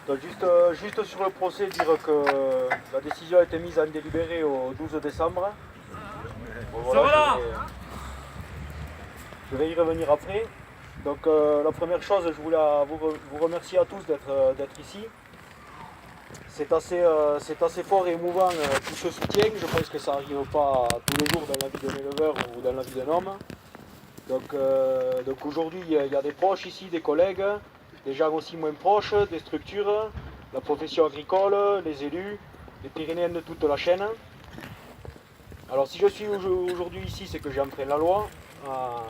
Donc juste sur le procès, dire que la décision a été mise en délibéré au 12 décembre. Bon, voilà, je vais y revenir après. Donc la première chose, je voulais vous remercier à tous d'être ici. C'est assez fort et émouvant tout ce soutien. Je pense que ça n'arrive pas tous les jours dans la vie d'un éleveur ou dans la vie d'un homme. Donc aujourd'hui, il y a des proches ici, des collègues, des gens aussi moins proches, des structures, la profession agricole, les élus, les Pyrénéens de toute la chaîne. Alors si je suis aujourd'hui ici, c'est que j'ai enfreint la loi en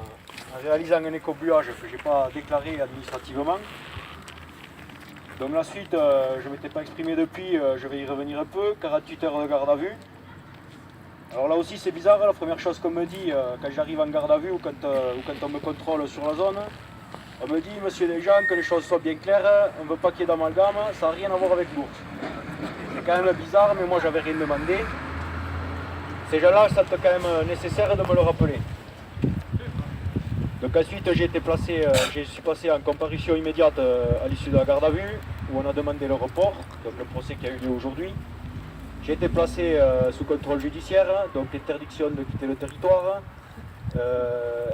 réalisant un écobuage que je n'ai pas déclaré administrativement. Donc la suite, je ne m'étais pas exprimé depuis, je vais y revenir un peu. 48 heures de garde à vue. Alors là aussi c'est bizarre, la première chose qu'on me dit quand j'arrive en garde à vue ou quand on me contrôle sur la zone, on me dit, monsieur Desjean, que les choses soient bien claires, on ne veut pas qu'il y ait d'amalgame, ça n'a rien à voir avec l'ours. C'est quand même bizarre, mais moi j'avais rien demandé. Ces gens-là, ça c'est quand même nécessaire de me le rappeler. Donc ensuite je suis passé en comparution immédiate à l'issue de la garde à vue, où on a demandé le report, donc le procès qui a eu lieu aujourd'hui. J'ai été placé sous contrôle judiciaire, donc interdiction de quitter le territoire,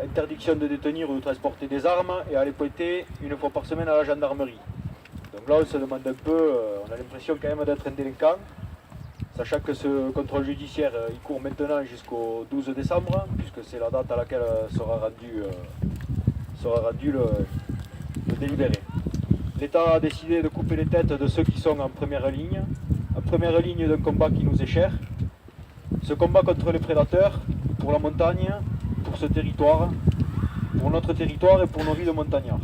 interdiction de détenir ou de transporter des armes et aller pointer une fois par semaine à la gendarmerie. Donc là on se demande un peu, on a l'impression quand même d'être un délinquant, sachant que ce contrôle judiciaire il court maintenant jusqu'au 12 décembre, puisque c'est la date à laquelle sera rendu le délibéré. L'État a décidé de couper les têtes de ceux qui sont en première ligne d'un combat qui nous est cher. Ce combat contre les prédateurs, pour la montagne, pour ce territoire, pour notre territoire et pour nos vies de montagnards.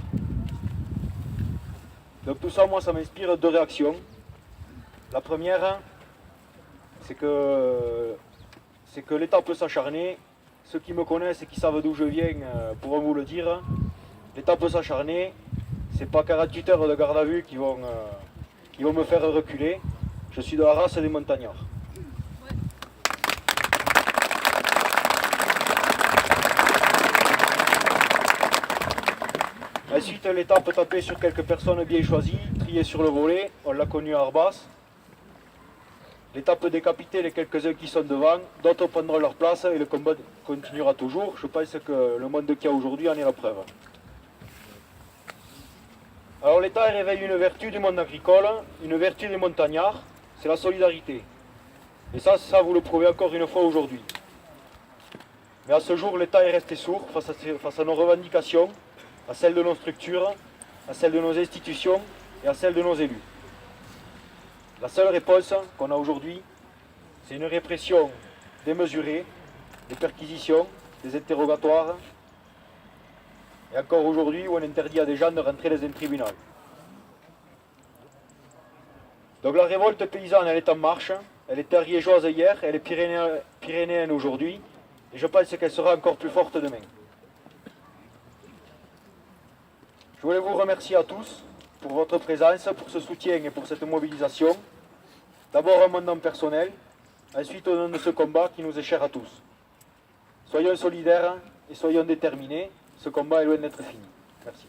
Donc tout ça, moi, ça m'inspire deux réactions. La première, c'est que l'État peut s'acharner. Ceux qui me connaissent et qui savent d'où je viens pourront vous le dire. L'État peut s'acharner. C'est pas 48 heures de garde à vue qui vont me faire reculer. Je suis de la race des montagnards. Ensuite, l'État peut taper sur quelques personnes bien choisies, triées sur le volet. On l'a connu à Arbas. L'État peut décapiter les quelques-uns qui sont devant, d'autres prendront leur place et le combat continuera toujours. Je pense que le monde qu'il y a aujourd'hui en est la preuve. Alors l'État réveille une vertu du monde agricole, une vertu des montagnards, c'est la solidarité. Et ça vous le prouvez encore une fois aujourd'hui. Mais à ce jour, l'État est resté sourd face à nos revendications, à celles de nos structures, à celles de nos institutions et à celles de nos élus. La seule réponse qu'on a aujourd'hui, c'est une répression démesurée, des perquisitions, des interrogatoires, et encore aujourd'hui où on interdit à des gens de rentrer dans un tribunal. Donc la révolte paysanne, elle est en marche, elle était ariégeoise hier, elle est pyrénéenne aujourd'hui, et je pense qu'elle sera encore plus forte demain. Je voulais vous remercier à tous pour votre présence, pour ce soutien et pour cette mobilisation. D'abord à mon nom personnel, ensuite au nom de ce combat qui nous est cher à tous. Soyons solidaires et soyons déterminés, ce combat est loin d'être fini. Merci.